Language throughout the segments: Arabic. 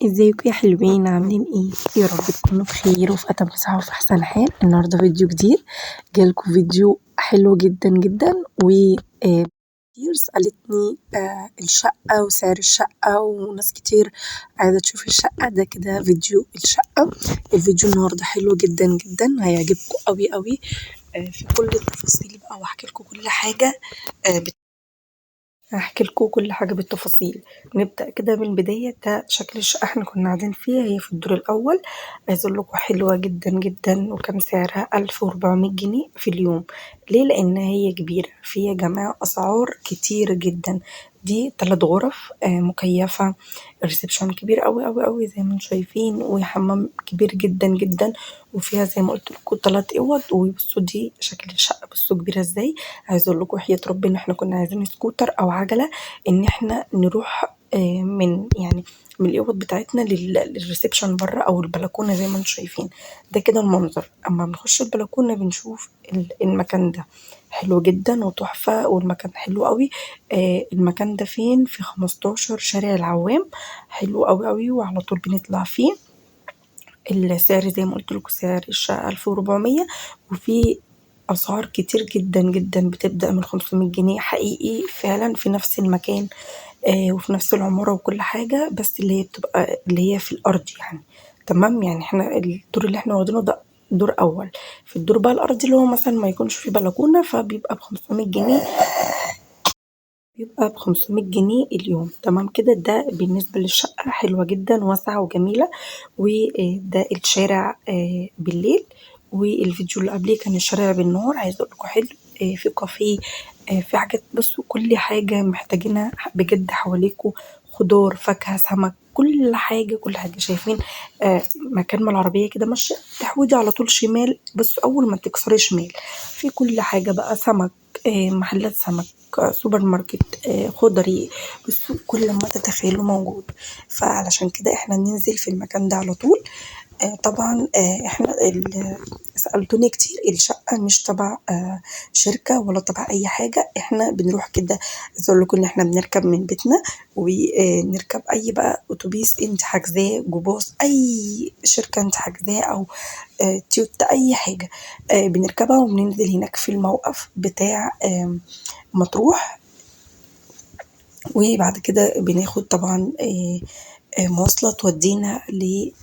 ازيكم يا حلوين، عاملين ايه؟ يا رب تكونوا بخير وفي اتم صحة وفي احسن حال. النهارده فيديو جديد، جالكم فيديو حلو جدا جدا. و كتير سألتني الشقة وسعر الشقة، وناس كتير عايزة تشوف الشقة. ده كده فيديو الشقة. الفيديو النهارده حلو جدا جدا، هيعجبكم قوي قوي. في كل التفاصيل بقى، وهحكي لكم كل حاجة. آه، هحكي لكم كل حاجة بالتفاصيل. نبدأ كده من البداية. ده شكل الشقة احنا كنا قاعدين فيها، هي في الدور الأول. عايز أقول لكم حلوة جدا جدا، وكان سعرها 1400 جنيه في اليوم. ليه؟ لأن هي كبيرة، في يا جماعة أسعار كتير جدا. دي 3 غرف مكيفة. الريسبشن كبير أوي أوي أوي زي ما انتم شايفين، وحمام كبير جدا جدا. وفيها زي ما قلت لكم 3 أوض. وبصوا دي شكل الشقة، بصوا كبيرة ازاي. عايزه اقول لكم حياة ربنا احنا كنا عايزين سكوتر او عجله، ان احنا نروح من يعني من الاوض بتاعتنا للريسبشن بره او البلكونه زي ما انتم شايفين. ده كده المنظر. اما بنخش البلكونه بنشوف المكان ده حلو جدا وتحفه، والمكان حلو قوي. المكان ده فين؟ في 15 شارع العوام. حلو قوي قوي، وعلى طول بنطلع فيه. السعر زي ما قلت لكم، سعر الشقة 1400. وفي أسعار كتير جدا جدا بتبدأ من 500 جنيه، حقيقي فعلا في نفس المكان. وفي نفس العمارة وكل حاجة، بس اللي هي بتبقى اللي هي في الأرض يعني. تمام، يعني احنا الدور اللي احنا واخدينه ده دور أول. في الدور بقى الأرضي اللي هو مثلا ما يكونش فيه بلكونة، فبيبقى ب500 جنيه. بيبقى ب500 جنيه اليوم. تمام كده. ده بالنسبة للشقة، حلوة جدا واسعة وجميلة. وده الشارع بالليل. والفيديو اللي قبليه كان الشارع بالنهار. عايزة اقول لكم حلو. في كافيه، في حاجات. بصوا كل حاجة محتاجينها بجد حواليكوا. خضار، فاكهة، سمك، كل حاجة كل حاجة شايفين. مكان ما العربية كده ماشية، تحودي على طول شمال. بس أول ما تكسري شمال، في كل حاجة بقى. سمك، محلات سمك، سوبر ماركت، خضري. بصوا كل ما تتخيلوا موجود. فعلشان كده احنا ننزل في المكان ده على طول. طبعا احنا سألتوني كتير. الشقة مش تبع شركة ولا تبع أي حاجة. احنا بنروح كده. عايزة أقول لكم إن احنا بنركب من بيتنا، ونركب أي بقى أتوبيس انت حاجزاه، جو باص، أي شركة انت حاجزاه، أو تويوتا، أي حاجة. بنركبها وبننزل هناك في الموقف بتاع مطروح. وبعد كده بناخد طبعا مواصلة تودينا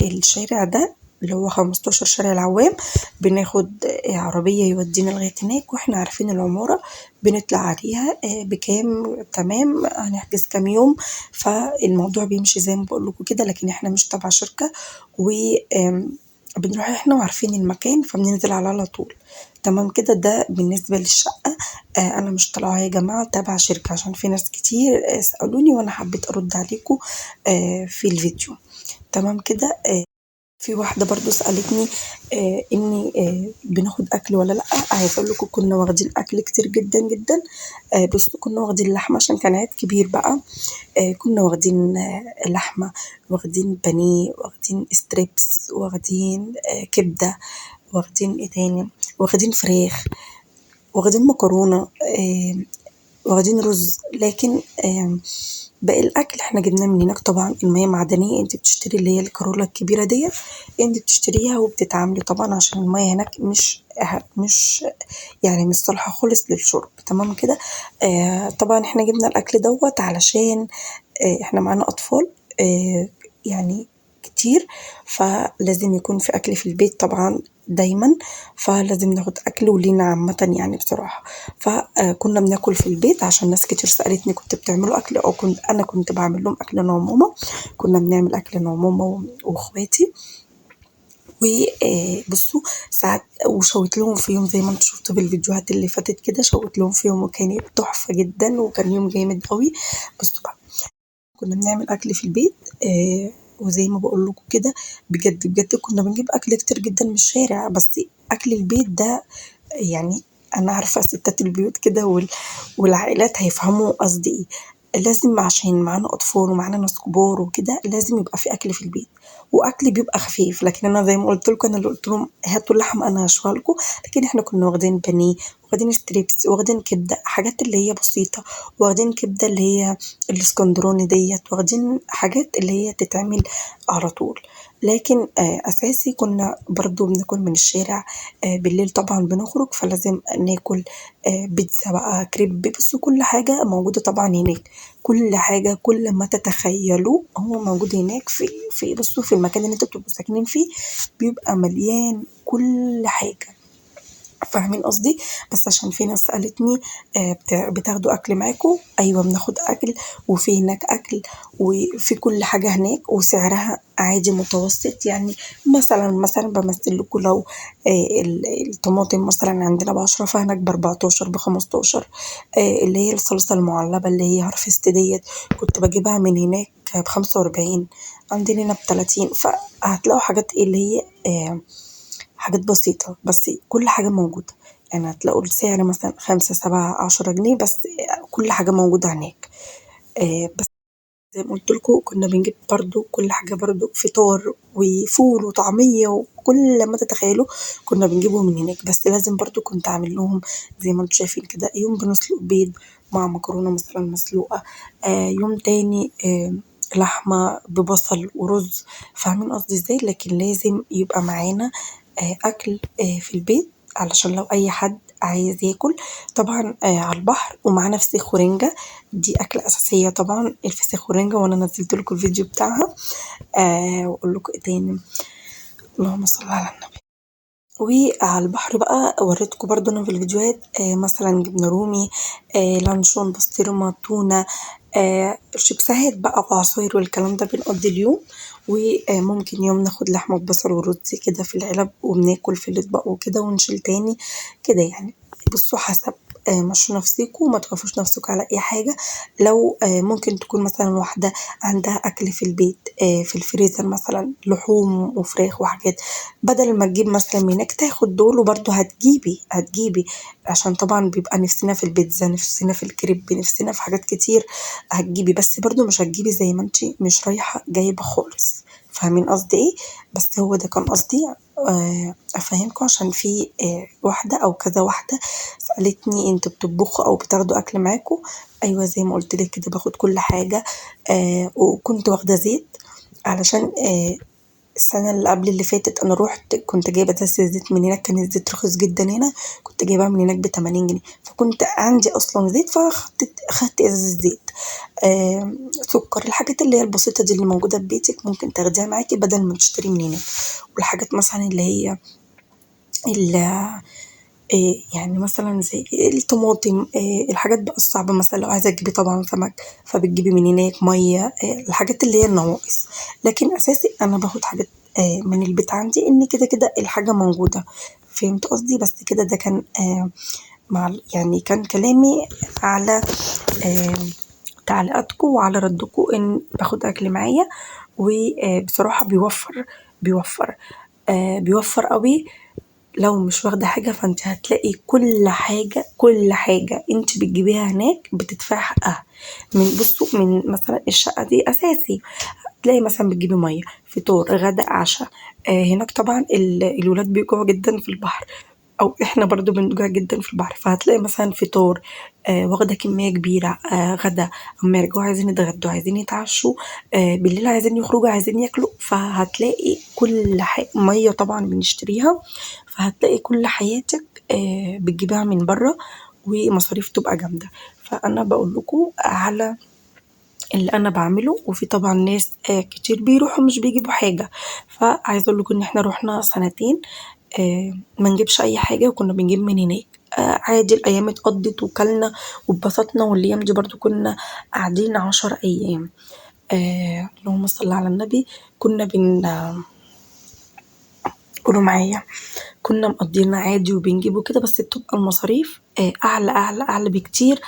للشارع ده اللي هو 15 شارع العوام. بناخد عربية يودينا لغاية هناك، واحنا عارفين العمارة بنطلع عليها بكام. تمام، هنحجز كام يوم. فالموضوع بيمشي زي ما بقول لكم كده، لكن احنا مش تبع شركة. و بنروح احنا وعارفين المكان، فبننزل على طول. تمام كده. ده بالنسبة للشقة. انا مش طالعة يا جماعة تبع شركة، عشان في ناس كتير سألوني، وانا حبيت ارد عليكم في الفيديو. تمام كده. في واحدة برضو سألتني اني بناخد اكل ولا لا. عايزة اقول لكم كنا واخدين اكل كتير جدا جدا. بس كنا واخدين لحمة عشان كان عيد كبير بقى. كنا واخدين لحمة، واخدين بانيه، واخدين ستريبس، واخدين كبدة، واخدين ايه تاني، واخدين فراخ، واخدين مكرونة، واخدين رز. لكن باقي الأكل احنا جبناه من هناك. طبعا المياه معدنية، انت بتشتري اللي هي الكارولا الكبيرة ديت. انت بتشتريها وبتتعاملي طبعا، عشان المياه هناك مش يعني مش صالحة خالص للشرب. تمام كده. طبعا احنا جبنا الأكل دوت علشان احنا معانا أطفال يعني كتير. فلازم يكون في أكل في البيت طبعا دايما. فلازم ناخد أكل ولينا عامة يعني بصراحة. فكنا بناكل في البيت، عشان ناس كتير سألتني كنت بتعملوا أكل، أو أنا كنت بعمل لهم أكل أنا وماما. كنا بنعمل أكل أنا وماما وإخواتي. وبصوا ساعات وشويت لهم في يوم زي ما انتم شفتوا بالفيديوهات اللي فاتت كده. شويت لهم في يوم وكانت تحفة جدا، وكان يوم جامد قوي. بصوا بقى، كنا بنعمل أكل في البيت. وزي ما بقول لكم كده، بجد بجد كنا بنجيب أكل كتير جدا من الشارع. بس أكل البيت ده يعني، أنا عارفة ستات البيوت كده والعائلات هيفهموا قصدي ايه. لازم عشان معانا أطفال ومعانا ناس كبار وكده، لازم يبقى في أكل في البيت، وأكل بيبقى خفيف. لكن أنا زي ما قلت لكم، أنا اللي قلت لهم هاتوا اللحمة أنا هشويها لكم. لكن احنا كنا واخدين بانيه، واخدين ستريبس، واخدين كبدة، حاجات اللي هي بسيطة، واخدين كبدة اللي هي الاسكندراني ديت، واخدين حاجات اللي هي تتعمل على طول. لكن أساسي كنا برضو بناكل من الشارع. بالليل طبعا بنخرج فلازم ناكل بيتزا بقى، كريب، بس كل حاجة موجودة طبعا هناك. كل حاجة، كل ما تتخيلوه هو موجود هناك في بصوا في المكان اللي انتوا بتبقوا ساكنين فيه، بيبقى مليان كل حاجة. فاهمين قصدي؟ بس عشان في ناس سألتني بتاخدوا أكل معاكوا؟ أيوة بناخد أكل، وفي هناك أكل، وفي كل حاجة هناك، وسعرها عادي متوسط يعني. مثلا بمثل لكم لو الطماطم مثلا عندنا ب10 فهناك ب14 ب15. اللي هي الصلصة المعلبة اللي هي هارفست ديت كنت بجيبها من هناك ب45، عندنا هنا ب30. فهتلاقوا حاجات اللي هي حاجات بسيطة بس كل حاجة موجودة. يعني هتلاقوا السعر مثلا 5 7 10 جنيه بس، كل حاجة موجودة هناك. بس زي ما قلتلكوا كنا بنجيب برضو كل حاجة، برضو فطار وفول وطعمية وكل ما تتخيلوا كنا بنجيبه من هناك. بس لازم برضو كنت أعمل لهم زي ما انتوا شايفين كده، يوم بنسلق بيض مع مكرونة مثلا مسلوقة، يوم تاني لحمة ببصل ورز. فاهمين قصدي ازاي؟ لكن لازم يبقى معانا أكل في البيت علشان لو أي حد عايز ياكل. طبعا على البحر ومعانا فسيخ ورنجة، دي أكلة أساسية طبعا الفسيخ والرنجة، وأنا نزلت لكم الفيديو بتاعها. وأقول لكم إيه تاني؟ اللهم صل على النبي. وعلى البحر بقى وريتكم برضو أنا في الفيديوهات مثلا جبنة رومي، لانشون، بسطرمة، تونة، شيبسات بقى وعصاير والكلام ده بنقضي اليوم. وممكن يوم ناخد لحمة ببصل ورز كده في العلب وبناكل في الأطباق وكده ونشيل تاني كده يعني. بصوا حسب مشوا نفسيكوا وما تخافوش نفسكوا على أي حاجة. لو ممكن تكون مثلا واحدة عندها أكل في البيت في الفريزر مثلا لحوم وفراخ وحاجات، بدل ما تجيب مثلا من هناك تاخد دول، وبرضه هتجيبي عشان طبعا بيبقى نفسنا في البيتزا، نفسنا في الكريب، نفسنا في حاجات كتير. هتجيبي بس برضه مش هتجيبي زي ما انتي مش رايحة جايبة خالص. فاهمين قصدي ايه؟ بس هو ده كان قصدي افهمكم، عشان في واحدة او كذا واحدة سألتني انتوا بتطبخوا او بتاخدوا اكل معاكم؟ ايوه زي ما قلت لك كده باخد كل حاجة. وكنت واخدة زيت علشان السنة اللي قبل اللي فاتت أنا روحت كنت جايبة ازازة زيت من هناك، كان الزيت رخيص جدا هنا، كنت جايبها من هناك ب80 جنيه، فكنت عندي أصلا زيت خدت ازازة زيت. سكر، الحاجات اللي هي البسيطة دي اللي موجودة في بيتك ممكن تاخديها معاكي بدل ما تشتري من هناك. والحاجات مثلا اللي هي يعني مثلا زي الطماطم، الحاجات بقى الصعبة مثلا لو عايزة تجيبي طبعا سمك فبتجيبي من هناك مية، الحاجات اللي هي النواقص. لكن أساسي أنا باخد حاجات من البيت عندي، إن كده كده الحاجة موجودة. فهمت قصدي؟ بس كده ده كان يعني كان كلامي على آه تعليقاتكم وعلى ردكم إن باخد أكل معايا. وبصراحة بيوفر قوي. لو مش واخدة حاجة فانت هتلاقي كل حاجة انت بتجيبيها هناك بتدفعي حقها. بصوا من مثلا الشقة دي أساسي تلاقي مثلا بتجيبي مية، فطار، غدا، عشاء. هناك طبعا الولاد بيجوعوا جدا في البحر، او احنا برضو بنجوع جدا في البحر، فهتلاقي مثلا فطار واخدة كمية كبيرة، غدا، اما يرجعوا عايزين يتغدوا عايزين يتعشوا، بالليل عايزين يخرجوا عايزين ياكلوا. فهتلاقي كل حاجة، مية طبعا بنشتريها. فهتلاقي كل حياتك بتجيبها من بره، ومصاريف تبقى جامدة. فأنا بقول لكم على اللي أنا بعمله. وفي طبعا ناس كتير بيروحوا مش بيجيبوا حاجة. فعايزة أقول لكم إن احنا رحنا سنتين ما نجيبش أي حاجة وكنا بنجيب من هناك. عادي الأيام اتقضت وكلنا واتبسطنا، والأيام دي برضو كنا قاعدين 10 أيام. اللهم صل على النبي. كنا قولوا معايا، كنا مقضينا عادي وبنجيبه كده، بس بتبقى المصاريف أعلى أعلى أعلى بكتير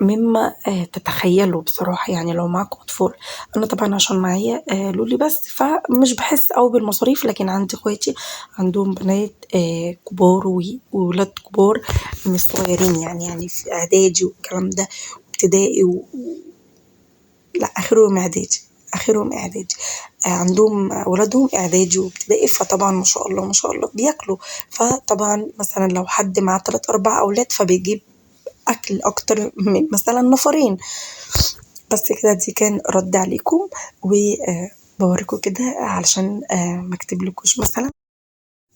مما تتخيلوا بصراحة. يعني لو معاكم أطفال، أنا طبعا عشان معايا لولي بس فمش بحس أوي بالمصاريف، لكن عندي اخواتي عندهم بنات كبار وولاد كبار مش صغيرين، يعني في إعدادي والكلام ده، ابتدائي لا آخرهم إعدادي. اخرهم اعدادي، عندهم ولادهم اعدادي وابتدائي، فطبعا ما شاء الله ما شاء الله بياكلوا. فطبعا مثلا لو حد معاه 3 4 اولاد فبيجيب اكل اكتر من مثلا نفرين. بس كده دي كان رد عليكم، وبوريكم كده علشان ما اكتبلكوش مثلا،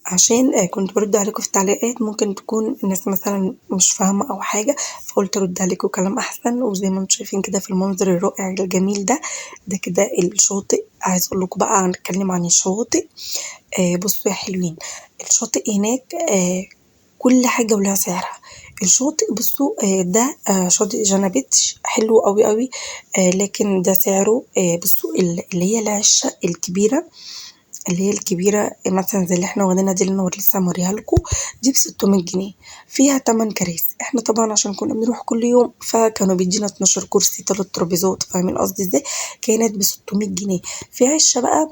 عشان كنت برد عليكم في التعليقات ممكن تكون الناس مثلا مش فاهمة أو حاجة، فقلت أرد عليكم كلام أحسن. وزي ما انتم شايفين كده في المنظر الرائع الجميل ده، ده كده الشاطئ. عايز أقول لكم بقى هنتكلم عن الشواطئ. بصوا يا حلوين، الشاطئ هناك كل حاجة ولها سعرها. الشاطئ بصوا ده شاطئ جانا بيتش حلو قوي قوي، لكن ده سعره بصوا اللي هي العشة الكبيرة، اللي هي الكبيرة مثلا زي اللي احنا واخدينها دي اللي انا لسه موريها لكم، دي ب600 جنيه، فيها 8 كراسي. احنا طبعا عشان كنا بنروح كل يوم فكانوا بيدينا 12 كرسي 3 ترابيزات، فاهمين قصدي ازاي؟ كانت ب600 جنيه. في عشة بقى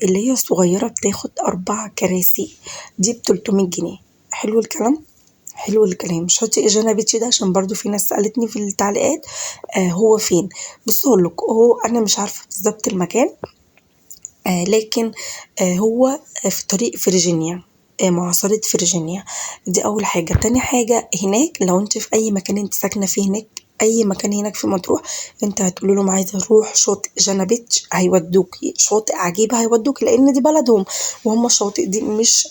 اللي هي الصغيرة بتاخد 4 كراسي، دي ب300 جنيه. حلو الكلام، حلو الكلام. شاطئ جانا بيتش ده عشان برضو في ناس سألتني في التعليقات هو فين. بصوا اقول لكم، هو انا مش عارفة بالظبط المكان، لكن هو في طريق فرجينيا، معاصرة فرجينيا. دي أول حاجة. تاني حاجة، هناك لو انت في أي مكان انت ساكنة فيه هناك، أي مكان هناك في مطروح، انت هتقول لهم عايزة أروح شاطئ جانا بيتش هيودوكي، شاطئ عجيبة هيودوكي، لأن دي بلدهم. وهم الشواطئ دي مش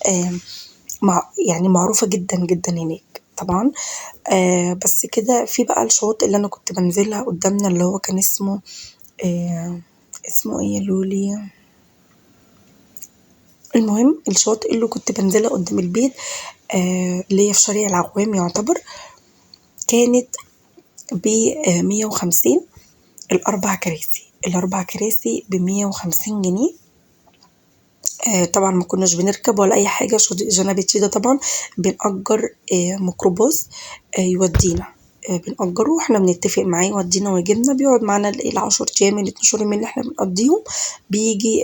يعني معروفة جدا جدا هناك طبعا. بس كده. في بقى الشواطئ اللي أنا كنت بنزلها قدامنا اللي هو كان اسمه اسمه ايه يا لولي، المهم الشاطئ اللي كنت بنزلها قدام البيت اللي هي في شارع العوام يعتبر، كانت ب150 ال4 كراسي. ال4 كراسي ب150 جنيه. طبعا ما كناش بنركب ولا أي حاجة. شاطئ جانا بيتش ده طبعا بنأجر ميكروباص يودينا، بنأجره واحنا بنتفق معاه يودينا ويجيبنا، بيقعد معانا ال10 أيام ال12 يوم اللي احنا بنقضيهم. بيجي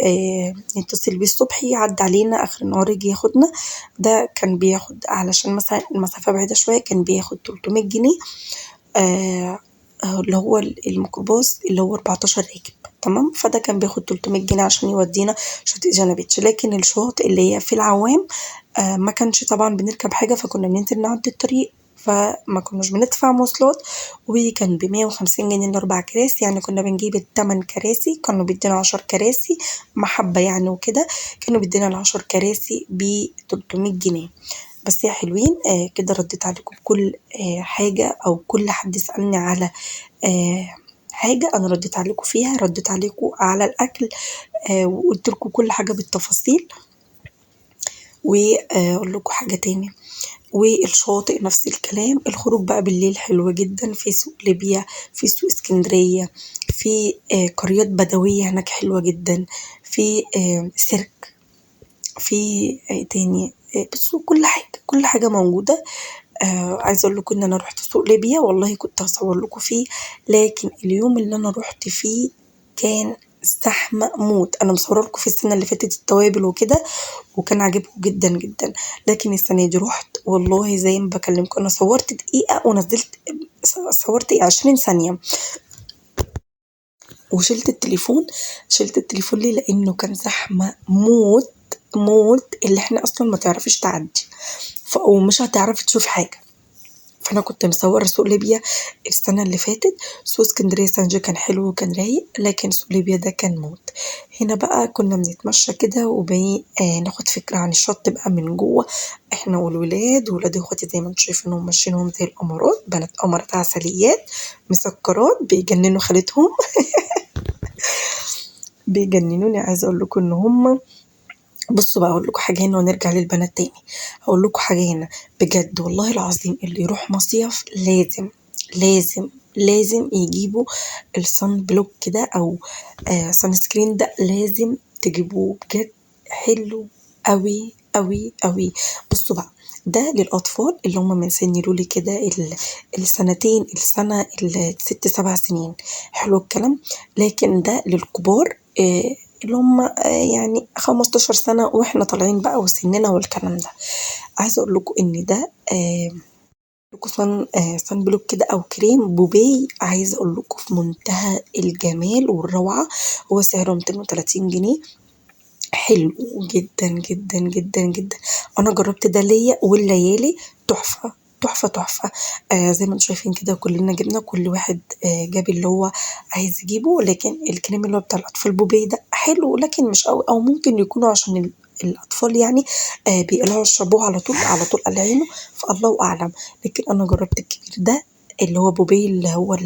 نتصل بيه الصبح يعدي علينا آخر النهار يجي ياخدنا. ده كان بياخد علشان مثلا المسافة بعيدة شوية كان بياخد 300 جنيه، اللي هو الميكروباص اللي هو 14 راكب. تمام، فده كان بياخد 300 جنيه عشان يودينا شاطئ جانا بيتش. لكن الشواطئ اللي هي في العوام ما كانش طبعا بنركب حاجة، فكنا بننزل نعدي الطريق، فما كناش بندفع مواصلات. وكان ب150 جنيه ال4 كراسي، يعني كنا بنجيب ال8 كراسي، كانوا بيدينا 10 كراسي محبة يعني وكده، كانوا بيدينا ال10 كراسي ب300 جنيه. بس يا حلوين كده رديت عليكم بكل حاجة، أو كل حد سألني على حاجة أنا رديت عليكم فيها، رديت عليكم على الأكل وقلت لكم كل حاجة بالتفاصيل. وأقول لكم حاجة تاني، والشواطئ نفس الكلام. الخروج بقى بالليل حلو جدا، في سوق ليبيا، في سوق اسكندرية، في قريات بدوية هناك حلوة جدا، في سيرك، في ايه تاني، بصوا كل حاجة كل حاجة موجودة. عايزة اقول لكم ان انا رحت سوق ليبيا، والله كنت هصور لكم فيه، لكن اليوم اللي انا رحت فيه كان زحمة موت. انا مصوره لكم في السنة اللي فاتت التوابل وكده، وكان عاجبكم جدا جدا. لكن السنة دي رحت والله زي ما بكلمكم، انا صورت دقيقة ونزلت، صورت 20 ثانية وشلت التليفون. شلت التليفون ليه؟ لانه كان زحمة موت موت، اللي احنا اصلا ما تعرفش تعدي ومش هتعرفي تشوفي حاجة. فانا كنت مصوره سوق ليبيا السنه اللي فاتت. سوق اسكندريه سانجي كان حلو وكان رايق، لكن سوق ليبيا ده كان موت. هنا بقى كنا بنتمشى كده وبني ناخد فكره عن الشط بقى من جوه، احنا والولاد وولاد اخواتي زي ما انتم شايفينهم ماشيينهم زي القمرات، بنات قمرات عسليات مسكرات بيجننوا خالتهم بيجننوني. عايزه اقول لكم ان هم، بصوا بقى اقول لكم حاجه هنا ونرجع للبنات تاني. هقول لكم حاجه هنا بجد والله العظيم، اللي يروح مصيف لازم لازم لازم يجيبوا الصن بلوك كده، او صن سكرين ده لازم تجيبوه بجد، حلو قوي قوي قوي. بصوا بقى، ده للأطفال اللي هم من سن لولي كده السنتين، السنة ال6 7 سنين، حلو الكلام. لكن ده للكبار اللي هم يعني 15 سنة واحنا طالعين بقى وسننا والكلام ده. عايزة اقول لكم ان ده لكم صن بلوك كده او كريم بوبي، عايزه اقول لكم في منتهى الجمال والروعه. هو سعره 230 جنيه. حلو جدا جدا جدا جدا. انا جربت ده ليا والليالي. تحفه تحفه تحفه. زي ما انتم شايفين كده كلنا جبنا، كل واحد جاب اللي هو عايز يجيبه. لكن الكريم اللي هو بتاع الاطفال بوبي ده حلو، لكن مش قوي، او ممكن يكونوا عشان الاطفال يعني بيقلعوا يشربوه على طول على طول على عينه، فالله اعلم. لكن انا جربت الكبير ده اللي هو بوبي، اللي هو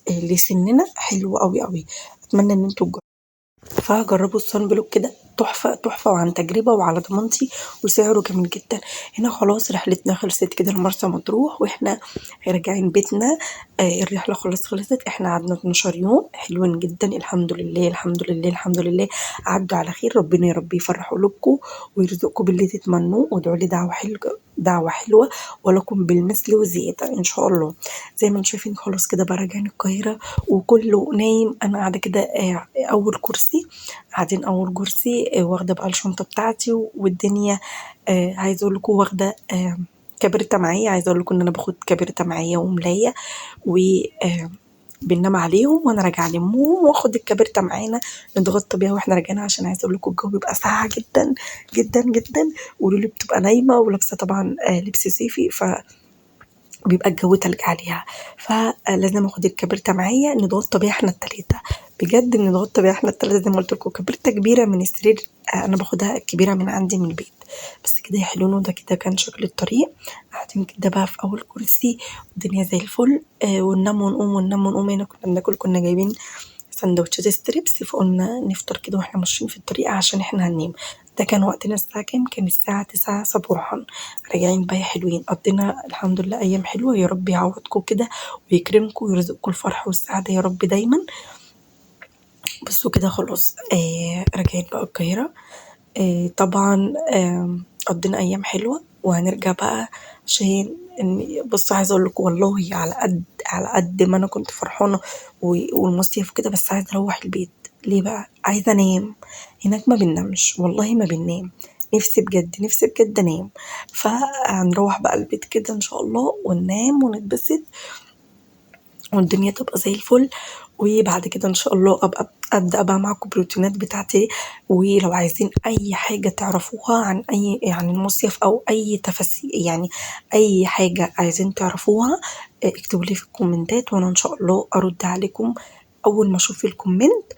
اللي سننا حلو قوي قوي. اتمنى ان انتوا فجربوا الصن بلوك كده. تحفة تحفة وعن تجربة وعلى ضمانتي، وسعره جميل جدا. هنا خلاص رحلتنا خلصت كده لمرسى مطروح، واحنا راجعين بيتنا. الرحلة خلصت. احنا قعدنا 12 يوم حلوين جدا، الحمد لله الحمد لله الحمد لله. عدوا على خير. ربنا يا رب يفرح قلوبكم ويرزقكم باللي تتمنوه، وادعوا لي دعوة حلوة دعوة حلوة، ولكم بالمثل وزيادة إن شاء الله. زي ما انتم شايفين خلاص كده بقى راجعين القاهرة وكله نايم. أنا قاعدة كده أول كرسي، قاعدين أول كرسي. واخدة بقى الشنطة بتاعتي والدنيا. عايزة أقول لكم واخدة كبرتة معايا. عايزة أقول لكم إن أنا باخد كبرتة معايا وملاية، و بننام عليهم وانا راجعه لمهم، واخد الكبرتة معانا نتغطى بيها واحنا راجعين، عشان عايزه اقول لكم الجو بيبقى ساقع جدا جدا جدا، ولولي بتبقى نايمه ولابسه طبعا لبس صيفي، بيبقى الجو تلج عليها. فلازم اخد الكبرتة معايا نتغطى بيها احنا التلاتة. بجد نتغطى بيها احنا التلاتة زي ما قلت لكم. كبرتة كبيرة من السرير، انا باخدها كبيرة من عندي من البيت. بس كده يا حلوين، وده كده كان شكل الطريق. قاعدين كده بقى في اول كرسي والدنيا زي الفل. وننام ونقوم وننام ونقوم. هنا كنا بناكل، كنا جايبين سندوتشات ستريبس، فقلنا نفطر كده واحنا ماشيين في الطريق عشان احنا هننام. ده كان وقتنا الساعة كام؟ كان الساعة 9 صباحا. راجعين بقى يا حلوين، قضينا الحمد لله أيام حلوة. يا رب يعوضكم كده ويكرمكم ويرزقكم الفرح والسعادة يا رب دايما. بصوا كده خلاص راجعين بقى القاهرة. طبعا قضينا أيام حلوة وهنرجع بقى. عشان بصوا عايزة أقول لكم والله، على قد ما أنا كنت فرحانة والمصيف كده، بس عايزة أروح البيت. ليه بقى؟ عايزة أنام. هناك ما بننامش والله، ما بننام. نفسي بجد نفسي بجد أنام. فهنروح بقى البيت كده إن شاء الله وننام ونتبسط والدنيا تبقى زي الفل. وبعد كده ان شاء الله ابدا بقى معاكم البروتينات بتاعتي. ولو عايزين اي حاجه تعرفوها عن اي يعني المصيف، او اي تفاصيل يعني اي حاجه عايزين تعرفوها، اكتبوا لي في الكومنتات وانا ان شاء الله ارد عليكم اول ما اشوف الكومنت.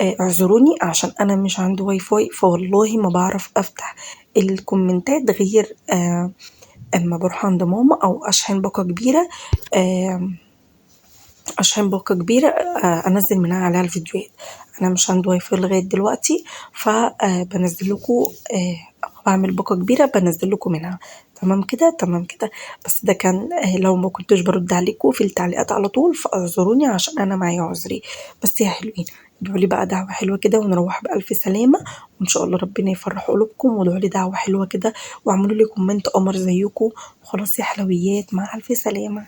اعذروني عشان انا مش عندي واي فاي، فوالله ما بعرف افتح الكومنتات غير اما بروح عند ماما او اشحن باقه كبيره. عشان باقة كبيرة انزل منها عليها الفيديوهات. انا مش عندي واي فاي لغاية دلوقتي، فبنزل لكم بعمل باقة كبيرة بنزل لكم منها. تمام كده تمام كده. بس ده كان لو ما كنتش برد عليكم في التعليقات على طول فاعذروني عشان انا معايا عذري. بس يا حلوين، ادعوا لي بقى دعوة حلوة كده ونروح بألف سلامة، وإن شاء الله ربنا يفرح قلوبكم. وادعوا لي دعوة حلوة كده واعملوا لي كومنت قمر زيكم. وخلاص يا حلويات، مع ألف سلامة.